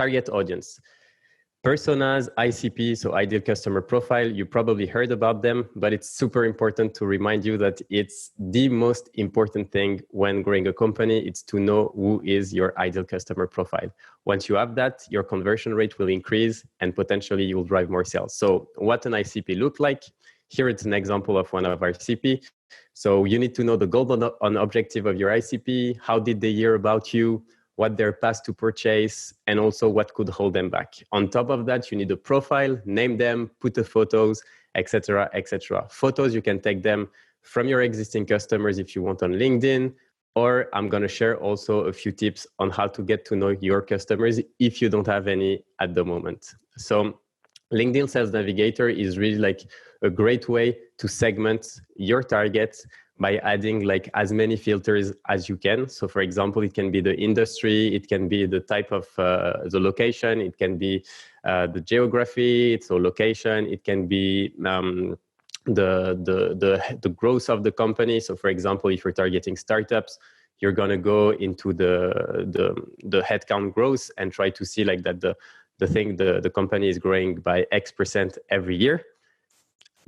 target audience. Personas, ICP, so ideal customer profile, you probably heard about them, but it's super important to remind you that it's the most important thing when growing a company. It's to know who is your ideal customer profile. Once you have that, your conversion rate will increase and potentially you'll drive more sales. So what an ICP look like? Here it's an example of one of our ICP. So you need to know the goal and objective of your ICP. How did they hear about you? What their path to purchase, and also what could hold them back. On top of that, you need a profile, name them, put the photos, etc., etc. Photos, you can take them from your existing customers if you want on LinkedIn, or I'm going to share also a few tips on how to get to know your customers if you don't have any at the moment. So LinkedIn Sales Navigator is really like a great way to segment your targets by adding like as many filters as you can. So for example, it can be the industry, it can be the type of the location, it can be the geography, so location, it can be the growth of the company. So for example, if you're targeting startups, you're gonna go into the headcount growth and try to see like that the company is growing by X% every year.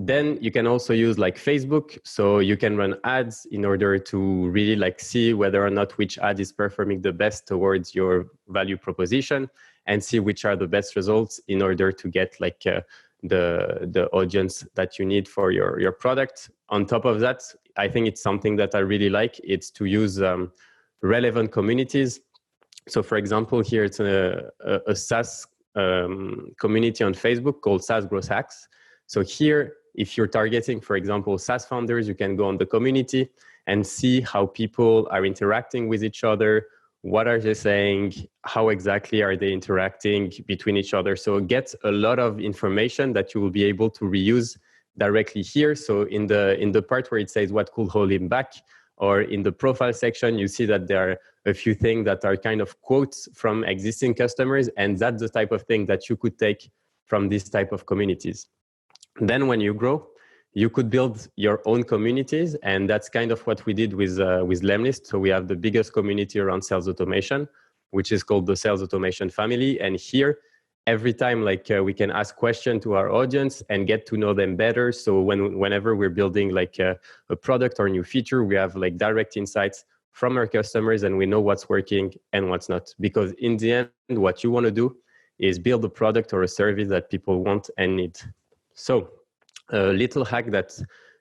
Then you can also use like Facebook. So you can run ads in order to really like see whether or not which ad is performing the best towards your value proposition and see which are the best results in order to get like the audience that you need for your product. On top of that, I think it's something that I really like. It's to use relevant communities. So for example, here it's a SaaS community on Facebook called SaaS Growth Hacks. So here, if you're targeting, for example, SaaS founders, you can go on the community and see how people are interacting with each other. What are they saying? How exactly are they interacting between each other? So get a lot of information that you will be able to reuse directly here. So in the part where it says what could hold him back, or in the profile section, you see that there are a few things that are kind of quotes from existing customers. And that's the type of thing that you could take from this type of communities. Then when you grow, you could build your own communities. And that's kind of what we did with Lemlist. So we have the biggest community around sales automation, which is called the Sales Automation Family. And here, every time like we can ask questions to our audience and get to know them better. So whenever we're building like a product or new feature, we have like direct insights from our customers and we know what's working and what's not. Because in the end, what you want to do is build a product or a service that people want and need. So a little hack that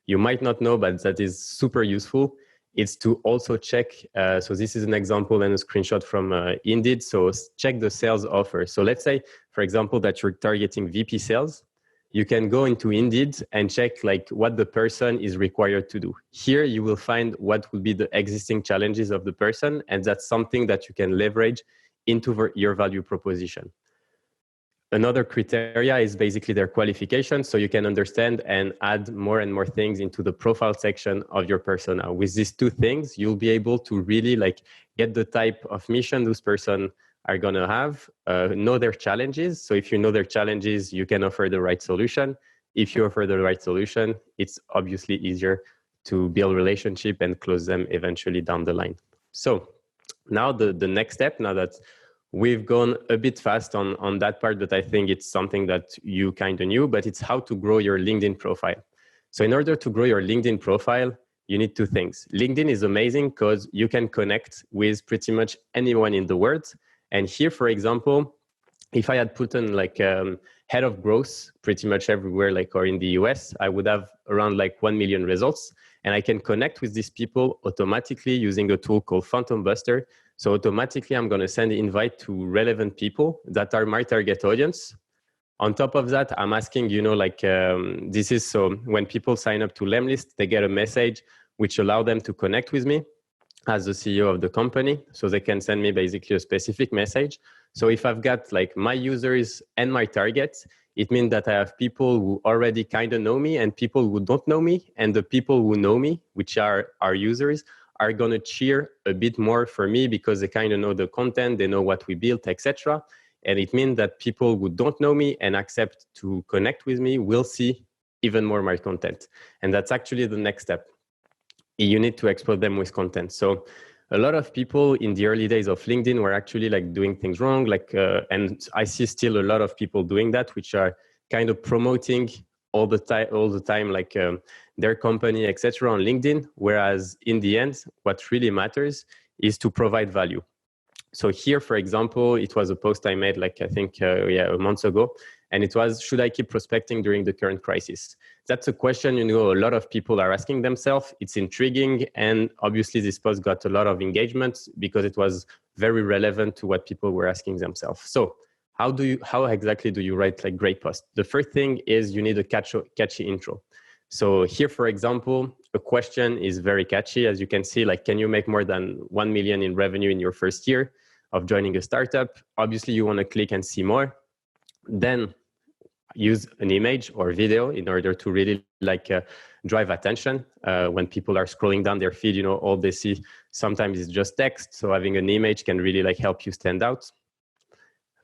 you might not know, but that is super useful, is to also check. So this is an example and a screenshot from Indeed. So check the sales offer. So let's say, for example, that you're targeting VP sales. You can go into Indeed and check like what the person is required to do. Here you will find what will be the existing challenges of the person. And that's something that you can leverage into your value proposition. Another criteria is basically their qualification. So you can understand and add more and more things into the profile section of your persona. With these two things, you'll be able to really like get the type of mission those person are going to have, know their challenges. So if you know their challenges, you can offer the right solution. If you offer the right solution, it's obviously easier to build relationship and close them eventually down the line. So now the next step, now that we've gone a bit fast on that part, but I think it's something that you kind of knew, but it's how to grow your LinkedIn profile. So in order to grow your LinkedIn profile, you need two things. LinkedIn is amazing because you can connect with pretty much anyone in the world. And here, for example, if I had put on like head of growth pretty much everywhere, like or in the US, I would have around like 1 million results. And I can connect with these people automatically using a tool called Phantom Buster. So automatically, I'm going to send an invite to relevant people that are my target audience. On top of that, I'm asking, like this is so when people sign up to Lemlist, they get a message which allow them to connect with me as the CEO of the company. So they can send me basically a specific message. So if I've got like my users and my targets, it means that I have people who already kind of know me and people who don't know me. And the people who know me, which are our users, are going to cheer a bit more for me because they kind of know the content, they know what we built, etc. And it means that people who don't know me and accept to connect with me will see even more my content. And that's actually the next step. You need to exploit them with content. So a lot of people in the early days of LinkedIn were actually like doing things wrong. Like, and I see still a lot of people doing that, which are kind of promoting all the time, like their company, etc. on LinkedIn. Whereas in the end, what really matters is to provide value. So here, for example, it was a post I made, like I think, a month ago, and it was, should I keep prospecting during the current crisis? That's a question, you know, a lot of people are asking themselves. It's intriguing, and obviously this post got a lot of engagement because it was very relevant to what people were asking themselves. So how exactly do you write like great posts? The first thing is you need a catchy intro. So here, for example, a question is very catchy. As you can see, like, can you make more than 1 million in revenue in your first year of joining a startup? Obviously, you want to click and see more. Then use an image or video in order to really like drive attention. When people are scrolling down their feed, you know, all they see sometimes is just text. So having an image can really like help you stand out.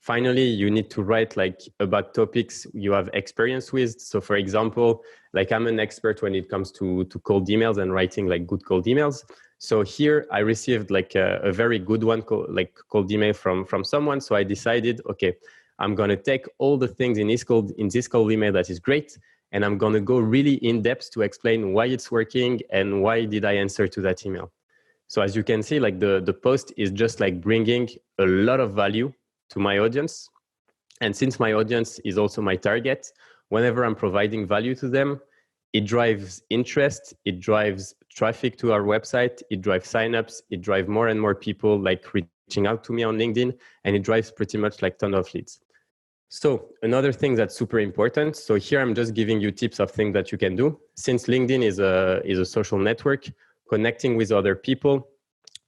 Finally, you need to write like about topics you have experience with. So for example, like I'm an expert when it comes to cold emails and writing like good cold emails. So here I received like a very good one, cold email from someone. So I decided, okay, I'm going to take all the things in this cold email that is great, and I'm going to go really in depth to explain why it's working and why did I answer to that email. So as you can see, like the post is just like bringing a lot of value to my audience. And since my audience is also my target, whenever I'm providing value to them, it drives interest, it drives traffic to our website, it drives signups, it drives more and more people like reaching out to me on LinkedIn, and it drives pretty much like ton of leads. So another thing that's super important. So here I'm just giving you tips of things that you can do. Since LinkedIn is a social network, connecting with other people.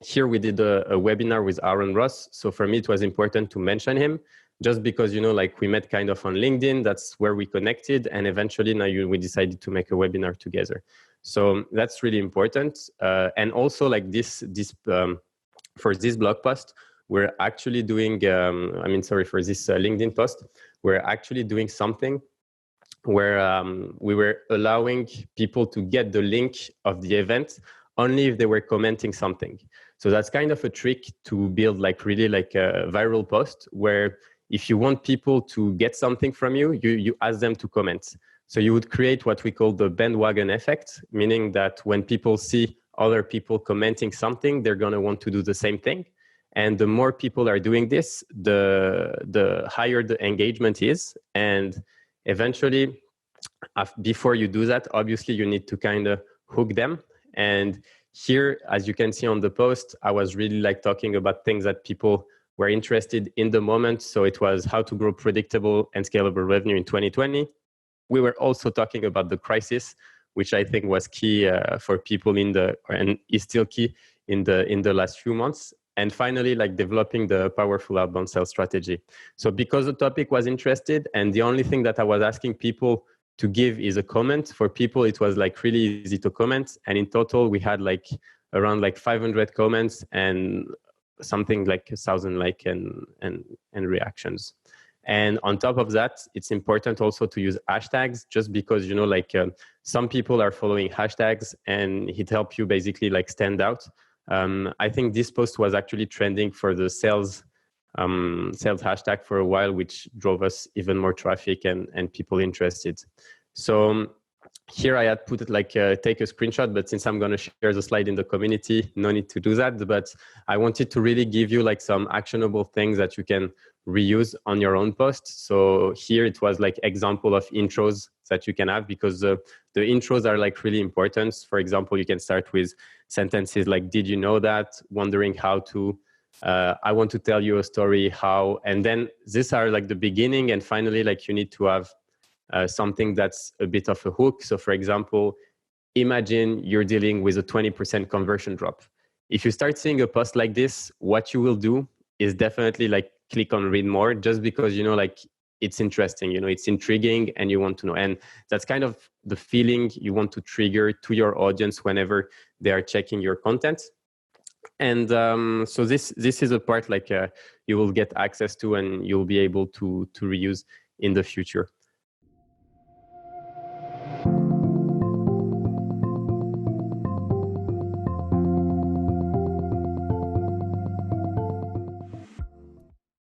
Here we did a webinar with Aaron Ross. So for me, it was important to mention him just because, you know, like we met kind of on LinkedIn, that's where we connected. And eventually now we decided to make a webinar together. So that's really important. And also like for this blog post, we're actually doing, for this LinkedIn post, we're actually doing something where we were allowing people to get the link of the event only if they were commenting something. So that's kind of a trick to build like really like a viral post where if you want people to get something from you, you ask them to comment. So you would create what we call the bandwagon effect, meaning that when people see other people commenting something, they're going to want to do the same thing. And the more people are doing this, the higher the engagement is. And eventually, before you do that, obviously you need to kind of hook them. And here, as you can see on the post, I was really like talking about things that people were interested in the moment. So it was how to grow predictable and scalable revenue in 2020. We were also talking about the crisis, which I think was key for people and is still key in the last few months. And finally, like developing the powerful outbound sales strategy. So because the topic was interested, and the only thing that I was asking people to give is a comment. For people, it was like really easy to comment. And in total, we had like around like 500 comments and something like 1,000 like and reactions. And on top of that, it's important also to use hashtags, just because, you know, like some people are following hashtags and it helps you basically like stand out. I think this post was actually trending for the sales hashtag for a while, which drove us even more traffic and people interested. So here I had put it like take a screenshot, but since I'm going to share the slide in the community, no need to do that. But I wanted to really give you like some actionable things that you can reuse on your own post. So here it was like example of intros that you can have, because the intros are like really important. For example, you can start with sentences like, did you know that? Wondering how to, I want to tell you a story, how, and then these are like the beginning. And finally, like you need to have something that's a bit of a hook. So for example, imagine you're dealing with a 20% conversion drop. If you start seeing a post like this, what you will do is definitely like click on read more, just because, you know, like it's interesting, you know, it's intriguing and you want to know. And that's kind of the feeling you want to trigger to your audience whenever they are checking your content. And so this is a part like you will get access to and you'll be able to reuse in the future.